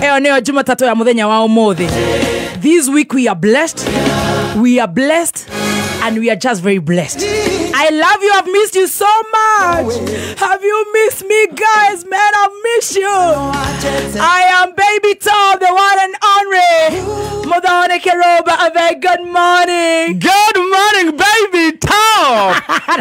Eo neo Jumatatu ya muthenya wa umuthi. This week we are blessed. We are blessed. And we are just very blessed. I love you. I've missed you so much. Have you missed me, guys? Man, I miss you. I am Baby Tom, the one and only Modone Keroba. A very good morning. Good morning, Baby Tom.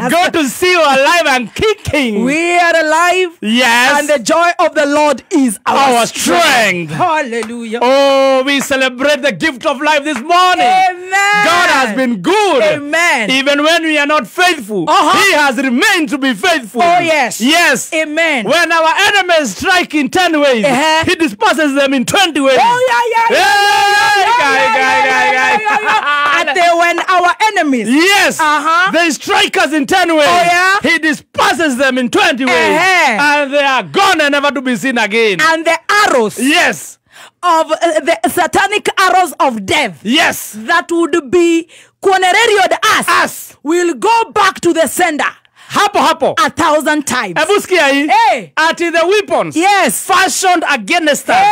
Good to see you alive and kicking. We are alive. Yes. And the joy of the Lord is our strength. Hallelujah. Oh, we celebrate the gift of life this morning. Amen. God has been good. Amen. Even when we are not faithful, He has remained to be faithful. Oh, yes. Yes. Amen. When our enemies strike in 10 ways, He disperses them in 20 ways. Oh, yeah. And then when our enemies, yes, they strike us in 10 ways, He disperses them in 20 ways. And they are gone and never to be seen again. And the arrows, yes, of the satanic arrows of death, yes, that would be cornerarioed us, will go back to the sender. Hapo 1,000 times. Hey. At the weapons, yes, fashioned against us,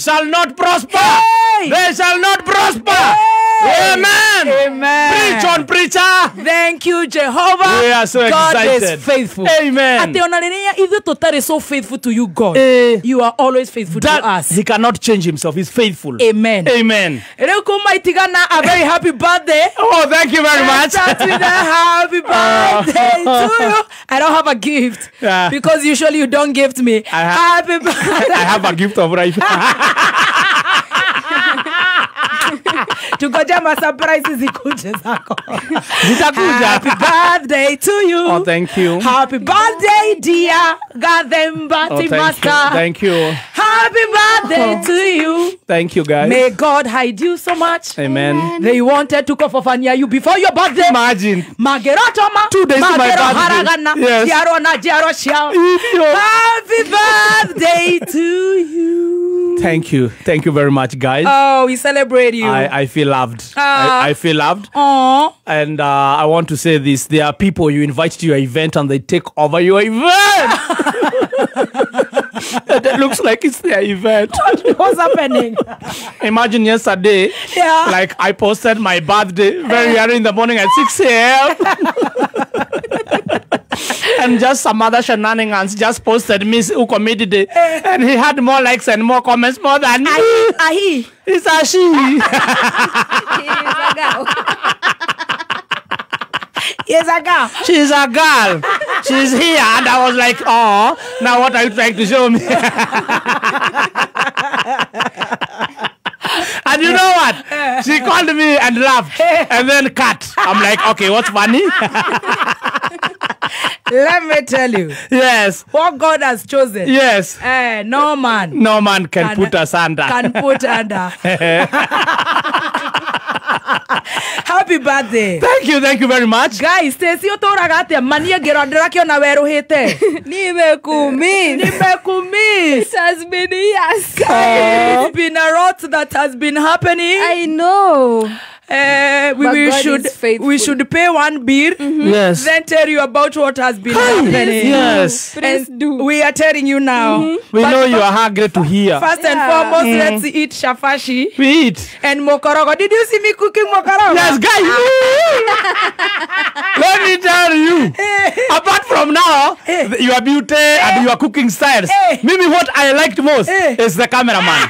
shall not prosper. They shall not prosper. Amen. Amen. Preach on, preacher. Thank you, Jehovah. We are so God excited. is faithful. Amen. Either totally so faithful to you, God. You are always faithful to us. He cannot change himself. He's faithful. Amen. Amen. A very happy birthday. Oh, thank you very much. Start with a happy birthday to you. I don't have a gift because usually you don't gift me. Happy birthday. I have a gift of life. Tukoja ma surprises ikuje zako. Zitakuja. Happy birthday to you. Oh, thank you. Happy birthday, dear Gadembati Master. Thank you. Happy birthday to you. Thank you, guys. May God hide you so much. Amen. They wanted to go for Fania you before your birthday. Imagine. Magerotoma. 2 days to my birthday. Yes. Happy birthday to you. Thank you. Thank you very much, guys. Oh, we celebrate you. I feel loved. I feel loved. Aww. And I want to say this. There are people you invite to your event and they take over your event. It looks like it's their event. What's happening? Imagine yesterday, like I posted my birthday very early in the morning at 6 a.m. And just some other shenanigans just posted Miss who committed it. And he had more likes and more comments more than me. It's a she. He's a girl. She's a girl. She's here. And I was like, oh, now what are you trying to show me? And you know what? She called me and laughed. And then cut. I'm like, okay, what's funny? Let me tell you. Yes. What God has chosen. Yes. No man. No man can put us under. Can put under. Happy birthday. Thank you very much. Guys, Stacy Otoragate, Mania Geradrakio Naveru Hete. Nimekumiss. It has been years. It's been a lot that has been happening. I know. We should pay one beer. Yes. Then tell you about what has been happening. Yes. Please do. We are telling you now. We know you are hungry to hear. First and foremost, let's eat shafashi. We eat. And mokorogo. Did you see me cooking mokorogo? Yes, guys. Let me tell you. Apart from now, your beauty and your cooking styles, maybe what I liked most is the cameraman.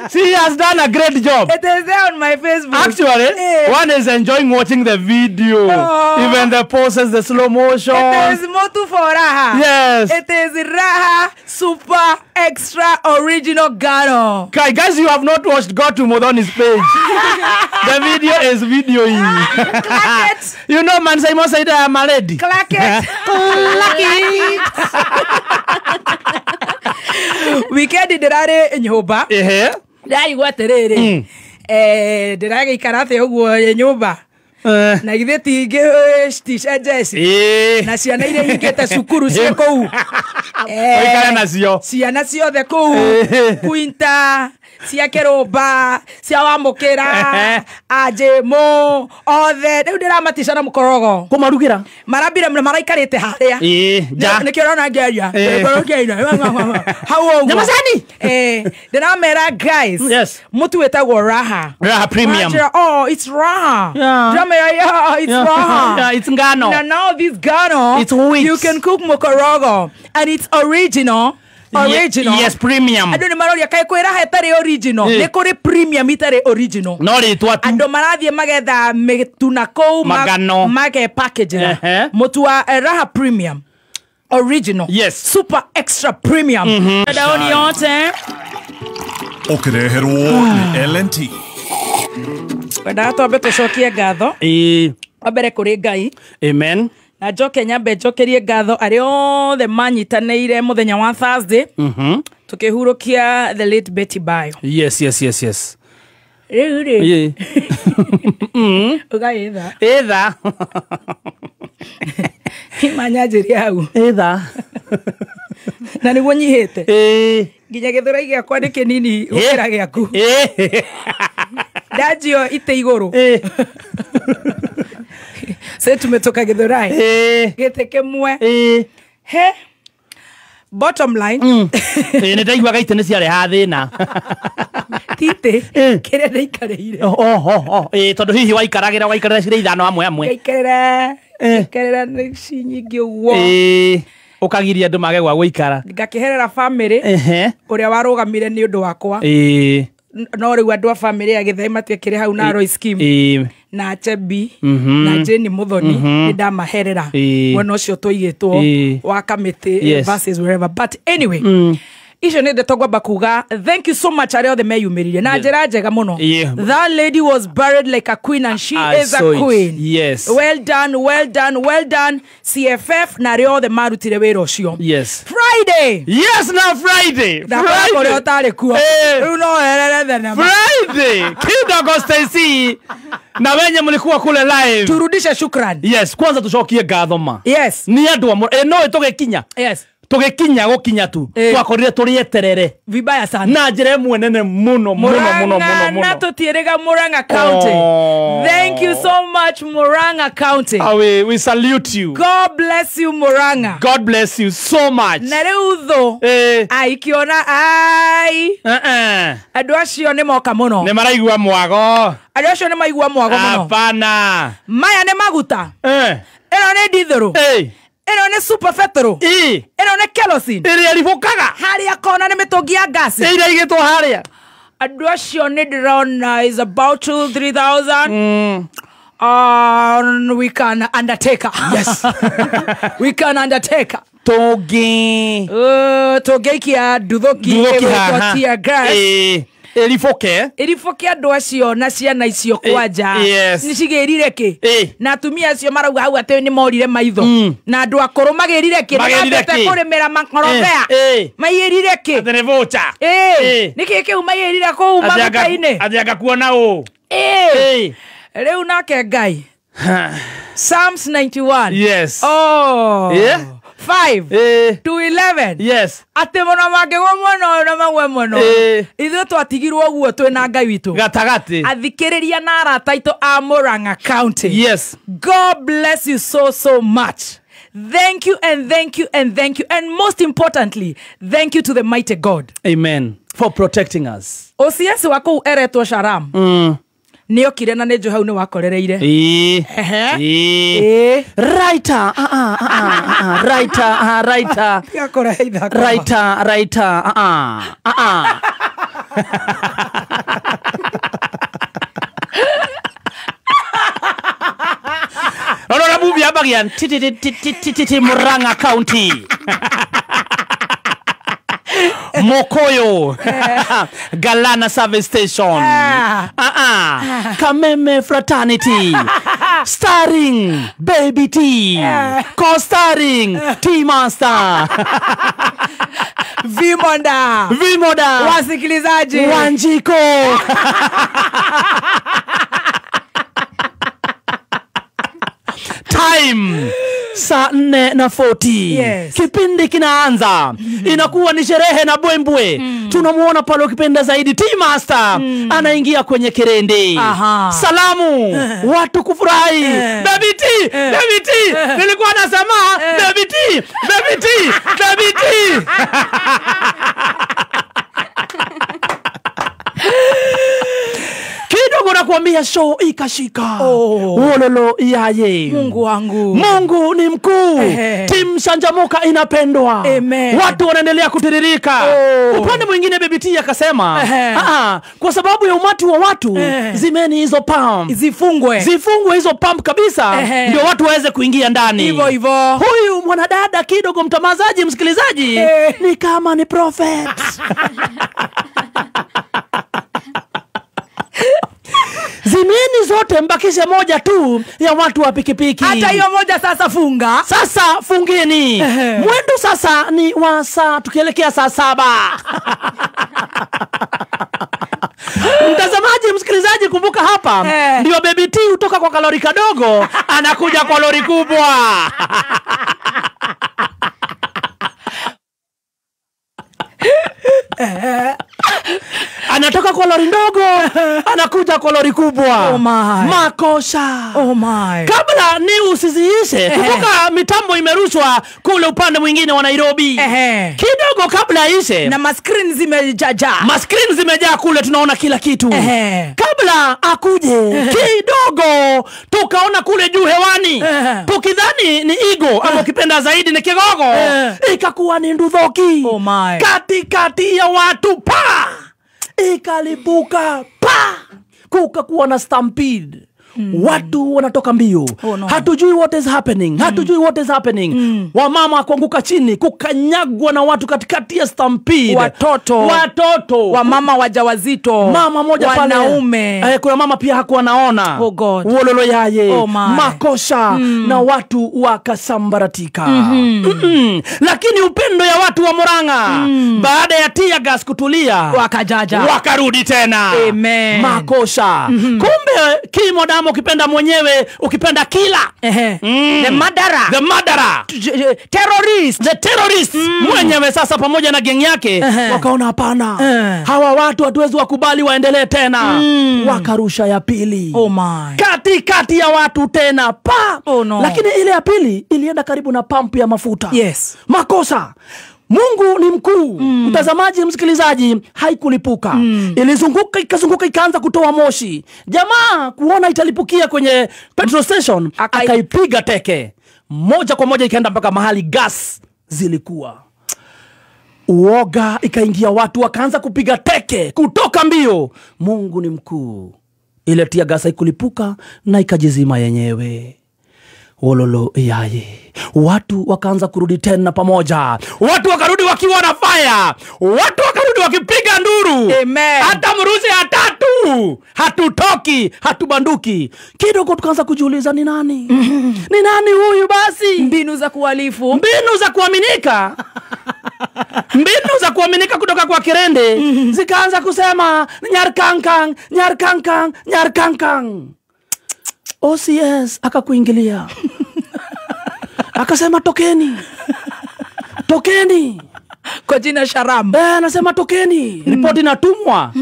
She has done a great job. It is there on my Facebook. Actually, one is enjoying watching the video. Even the poses, the slow motion. It is Motu for Raha. Yes. It is Raha Super Extra Original Gano. Guys, you have not watched, go to Modoni's page. The video is videoing. Clack it. You know, man, Simon said I'm a lady. Clack it. Clack it. Weekend dirare nyoba. Dai gwaterere. Dirage ikarate ogwo nyoba. Na githe tingi stisha Jesse. Na ciana iria ingete cukuru cie kou. Oikara nacio. Ciana ciothe kou. Quinta, cia Kirumba, cia Wamukira, Ajemo, othe. Riu ndiramatisa na mukorogo. Kumarugira. Marambire maraikarite haria. Ja. Nikirona ngeria. How Nyamazani. Ndiramera guys. Yes. Mutu wetagwo Raha. Raha Premium. Oh, it's Raha. Yeah. Yeah, it's Raha. Yeah, it's Ngano. Now this Ngano, It's wheat. you can cook mukorogo, and it's original. Original. Yes, premium. Andu ni maroria kai kwira hetari original. Ni kuri premium itari original. No ritwa tu. Andu marathie magetha mituna kou magano mage package. Mutu wa Raha Premium. Original. Yes. Super extra premium. Daoni yote. Okireherwo ni LNT. Wenda twambe tucokie ngatho. Wambere kuri Ngai. Amen. Na njoke nyambe njokerie ngatho ari othe manyitanĩire muthenya wa Thursday. Tukihurukia the late Betty Bayo. Yes. Rĩu ugaitha. Either. Imanyanjĩria hau. Either. Na nĩguo nyihĩte. Nginya gĩthũrai gĩakwa nĩ kĩnini gũkĩra gĩaku. Ndanjio ite igũrũ. Sasa tumetoka gĩthũrai. Gĩte kĩmwe. He. Bottom line. Nĩndaiguaga ite nĩ ciareha thĩna. Tite kĩrĩa ndaikarĩire. Tondũ hihi waikaragĩra cirĩ ithano hamwe. Ngaikarĩra nĩ cinyingĩ ũguo. Ũkagiria andũ mage gwa gũikara. Ngakĩherera family ũrĩa warũgamire nĩ ũndũ wakwa. No rĩu andũ a family ya Gĩthai matiekire hau na Roy Scheme na Chebi na Jane Muthoni nĩ ndamaherera wona ũcio tũigĩtwo wa kamĩtĩ versus wherever, but anyway icio nĩ ndetogwamba kuga thank you so much arĩa othe meyumĩrire na njĩra njega mũno. That lady was buried like a queen and she is a queen. Yes. Well done CFF na arĩa othe marutire wĩra ũcio. Yes. Friday. Yes, now Friday. Friday ũtarĩ kuo. Rĩu no erere thenema. Friday. Kidogo Stacy. Na wenye mlikuwa kule live. Turudishe shukrani. Yes, kwanza tucokie ngatho ma. Yes. Ni andu no tugikinya. Yes. Tugikinya gukinya tu. Twakorire turi eterere. Vibaya sana. Na njire mwe nene muno. Na tutierega Murang'a County. Thank you so much Murang'a County. We salute you. God bless you Murang'a. God bless you so much. Na rĩu tho. Aikiona Andu acio nĩ moka muno. Nĩ maraigua mwago. Andu acio nĩ maigua mwago muno. Hapana. Maya nĩ maguta. Ĩno nĩ dithero. Ĩno nĩ super petrol. Ĩno nĩ kerosene. Ĩrĩa ribokaga. Harĩa kona nĩ mĩtũngi ya gas. Ĩrĩa igĩtwo harĩa. Andu acio nĩ ndĩrona is about 2,000-3,000. We can undertake. Yes. We can undertake. Tũngĩikia nduthoki ĩgũtwatia gas. Irifoke andu acio na ciana icio kwanja ni cigirire ki na atumia acio marauga hau ati ni morire maitho na andu akuru magirire ki ngatete kurimira makorobea mayirire ki aterevocha niki kiu mayirire ku maguta-ini athianga kuona u riu nake Ngai Psalms 91 yes 5 to 11 yes ate mono magego mono na magwe mono ithu twatigirwo guo twina Ngai witu gatagati athikiriria na arata itu a Murang'a County. Yes. God bless you so much. Thank you and most importantly thank you to the mighty God. Amen for protecting us. OCS wako eretwo Sharam nĩ okire na nĩ njo hau nĩ wakorereire Writer Rora movie abagian Murang'a County Mokoyo Galana Service Station Kameme Fraternity starring Baby T co-starring T Master Vimoda wasikilizaji Wanjiko time saa 4:40. Yes. Kipindi kinaanza. Inakuwa ni sherehe na bwembwe. Tunamuona pale ukipenda zaidi T-Master anaingia kwenye kirende. Salamu, watu kufurahi. Baby T, Baby T. Nilikuwa nasema Baby T, Baby T, Baby T. Kidogo nakuambia show ikashika. Wololo yaye. Mungu wangu. Mungu ni mkuu. Timu Shanjamuka inapendwa. Amen. Watu wanaendelea kutiririka. Upande mwingine Baby T akasema, kwa sababu ya umati wa watu, zimeni hizo pump. Zifungwe hizo pump kabisa. Ndio watu waweze kuingia ndani. Hivyo. Huyu mwanadada kidogo mtamazaji msikilizaji ni kama ni prophet. Zimeni zote mbakishe moja tu ya watu wa pikipiki. Hata hiyo moja sasa funga. Sasa fungeni. Mwendo sasa ni wa saa tukielekea saa 7. Mtazamaji msikilizaji kumbuka hapa ndio Baby T kutoka kwa kalori kadogo anakuja kwa lori kubwa. Anatoka kwa lori ndogo anakuja kwa lori kubwa. Makosha. Kabla ni usiziishe, kumbuka mitambo imerushwa kule upande mwingine wa Nairobi. Kidogo kabla ishe na maskrini zimejaa kule, tunaona kila kitu. Kabla akuje kidogo tukaona kule juu hewani, tukidhani ni Igo ama ukipenda zaidi ni Kigogo, ikakuwa ni Ndudhoki. Katikati ya watu ikalipuka kukakuwa na stampede. Watu wanatoka mbio. Hatujui what is happening. Wamama kuanguka chini, kukanyagwa na watu katikati ya stampede. Watoto. Wamama wajawazito. Mama moja pale. Wanaume. Kuna mama pia hakuwa naona. Wololo yaye. Makosha. Na watu wakasambaratika. Lakini upendo ya watu wa Murang'a, baada ya tear gas kutulia, wakarudi tena. Amen. Makosha. Kumbe Kimo Damo ukipenda mwenyewe, ukipenda kila. The murderer. The terrorist. Mwenyewe sasa pamoja na geng yake wakaona hapana. Hawa watu hatuwezi wakubali waendelee tena. Wakarusha ya pili. Katikati ya watu tena. Lakini ile ya pili ilienda karibu na pump ya mafuta. Makosa. Mungu ni mkuu. Mtazamaji msikilizaji, haikulipuka. Ilizunguka ikaanza kutoa moshi. Jamaa kuona italipukia kwenye petrol station, akaipiga teke. Moja kwa moja ikaenda mpaka mahali gas zilikuwa. Uoga ikaingia, watu wakaanza kupiga teke kutoka mbio. Mungu ni mkuu. Ile tia gas haikulipuka na ikajizima yenyewe. Wololo yaye. Watu wakaanza kurudi tena pamoja. Watu wakarudi wakiwa na fire. Watu wakarudi wakipiga nduru. Hata mruzi ya 3. Hatutoki, hatubanduki. Kidogo tukaanza kujiuliza ni nani? Ni nani huyu basi? Mbinu za kuhalifu. Mbinu za kuaminika. Mbinu za kuaminika kutoka kwa kirende zikaanza kusema nyarkankang. OCS akakuingilia. Akasema tokeni. Kwa jina Sharam. Anasema tokeni. Ripoti inatumwa.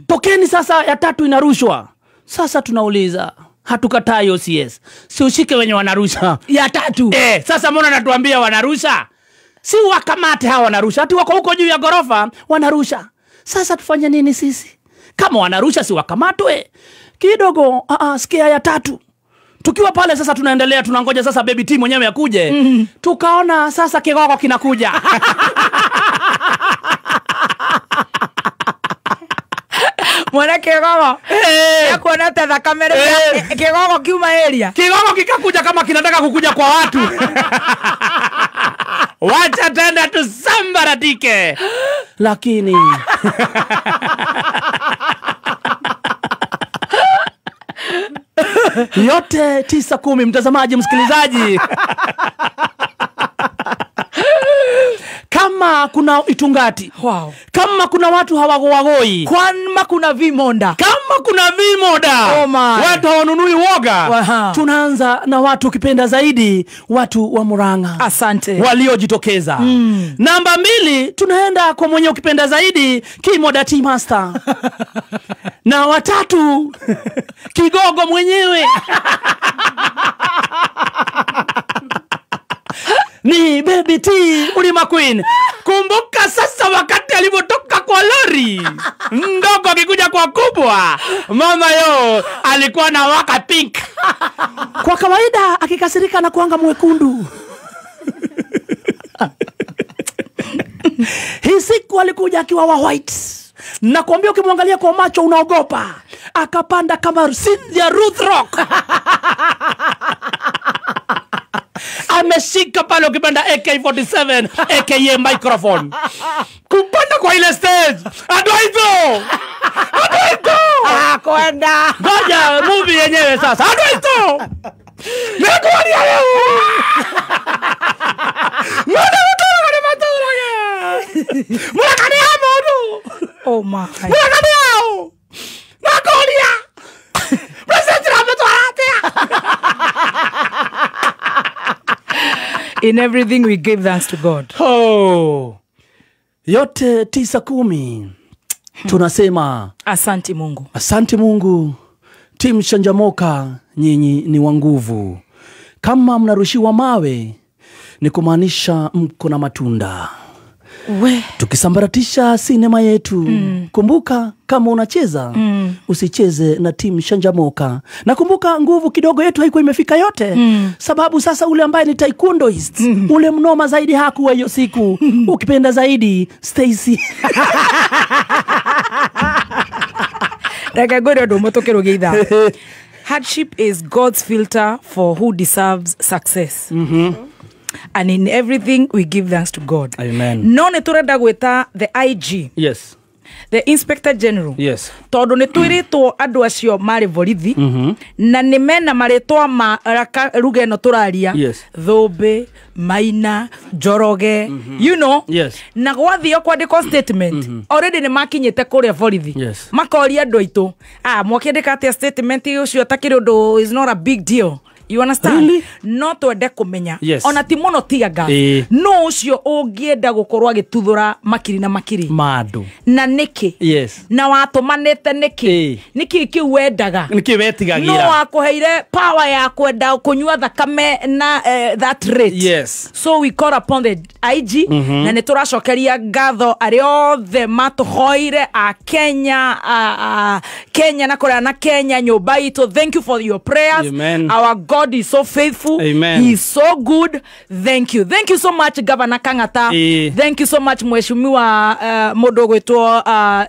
Tokeni sasa, ya 3 inarushwa. Sasa tunauliza, hatukatai OCS. Si ushike wenye wanarusha ya 3. Sasa mbona natuambia wanarusha? Si wakamate hawa wanarusha. Hati wako huko juu ya gorofa wanarusha. Sasa tufanye nini sisi? Kama wanarusha si wakamatwe. Kidogo sikia ya 3. Tukiwa pale sasa tunaendelea, tunangoja sasa Baby T mwenyewe akuje. Tukaona sasa Kigogo kinakuja. Mwana Kigogo. Ya kuona tata kamera. Kigogo kiuma area. Kigogo kikakuja kama kinataka kukuja kwa watu. Wacha tenda tusambaratike. Lakini yote 9-10 mtazamaji msikilizaji. Kama kama kuna itungati, Wow. kama kuna watu hawagowagoi, Kama kuna vimonda, kama kuna vimoda, Oh my. watu hawanunui woga. Waha. Tunaanza na watu ukipenda zaidi, watu wa Murang'a. Asante. Waliojitokeza. Namba 2 tunaenda kwa mwenye ukipenda zaidi, Kimoda Tea Master. Na watatu kigogo mwenyewe ni Baby T Mlima Queen. Kumbuka sasa wakati alipotoka kwa lori ndogo akikuja kwa kubwa, mama yo alikuwa na waka pink. Kwa kawaida akikasirika na kuanga mwekundu. Hii siku alikuja akiwa wa white. Nakwambia ukimwangalia kwa macho unaogopa. Akapanda kama Cynthia Ruth Rock. Ameshika pale ukipenda AK47 aka microphone. Kupanda kwa ile stage. Adwaito. Kwenda. Ngoja movie yenyewe sasa. Adwaito. Nakuania leo. Oh my. In everything we give thanks to God. Oh. Yote 9-10 tunasema Asante Mungu. asante Mungu. Team Shanjamoka, nyinyi ni wa nguvu. Kama mnarushiwa mawe ni kumaanisha mko na matunda. We. Tukisambaratisha sinema yetu. Kumbuka kama unacheza usicheze na Team Shanjamoka. Na kumbuka nguvu kidogo yetu haikuwa imefika yote. Sababu sasa ule ambaye ni taekwondoist, ule mnoma zaidi hakuwa hiyo siku. Ukipenda zaidi Stacy. Hardship is God's filter for who deserves success. And in everything we give thanks to God. Amen. None turenda gweta the IG. Yes. The Inspector General. Yes. Tondu ni twiritwo andu acio mari borithi na ni mena maritwa ma rugeno turaria. Yes. Thumbi, Maina, Njoroge, you know. Yes. Na gwathio kwandikwo statement already ni makinyite kuria borithi. Yes. Makoria andu aitu mwakiandika atia statement ucio takiri undu is not a big deal. You understand? Really? No twende kumenya. Yes. Ona ti muno tiaga. No ucio ungienda gukorwa gituthura makiri na makiri. Madu. Na niki. Yes. Na watumanite niki. Niki ki wendaga. Niki wetigagira. No akoheire power ya kwenda kunyua thakame na that rate. Yes. So we call upon the IG na nituracokeria ngatho ari othe matuhoire a Kenya Kenya na kuria na Kenya nyumba itu. Thank you for your prayers. Amen. Our God is so faithful. Amen. He is so good. Thank you. Thank you so much Governor Kang'ata. Thank you so much Mheshimiwa Modo gwetwo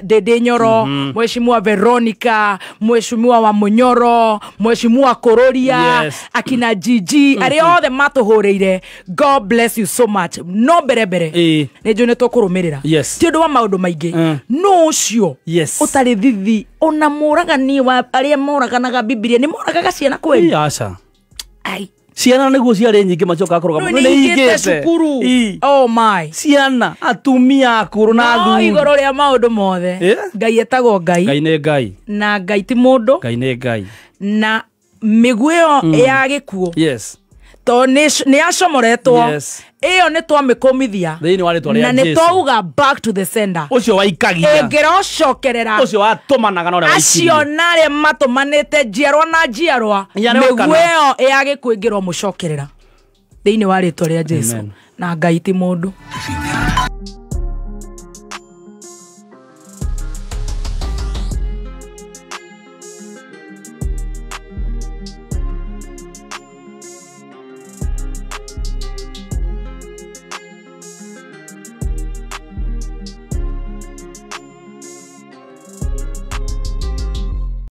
Dede Nyoro, Mheshimiwa Veronica, Mheshimiwa wa Munyoro, Mheshimiwa Kororia, Yes. akina Gigi, ari othe matuhureire. God bless you so much. No berebere. Nejo netokurumirira. Yes. Ti undu wa maundu maingi. No ucio. Yes. Utari thithi ona muragani wa aria moraganaga Biblia ni moragaga ciana kweli. Asa. Ai. Ciana niguo ciarĩ nyingĩ macoka akoroga. No ingĩte cukuru. Oh my. Ciana atumia akũrũ na no igoro ria maundu mothe. Ngai etagwo Ngai. Ngai nĩ Ngai. Na Ngai ti mundu. Ngai nĩ Ngai. Na miguo ya gikuo. Yes. To ni acomoretwo. Yes. Iyo ni twamikomithia. Thĩinĩ wa rĩtwa rĩa Jesũ. Na ni twauga back to the sender. Ũcio waikagia. Ngĩrocokerera. Ũcio watumanaga na ũrĩa waikirie. Acio nare matumanĩte njiarwa na njiarwa. Miguo iyo ya gikuo ngĩro mucokerera. Thĩinĩ wa rĩtwa rĩa Jesũ. Na Ngai ti mundu.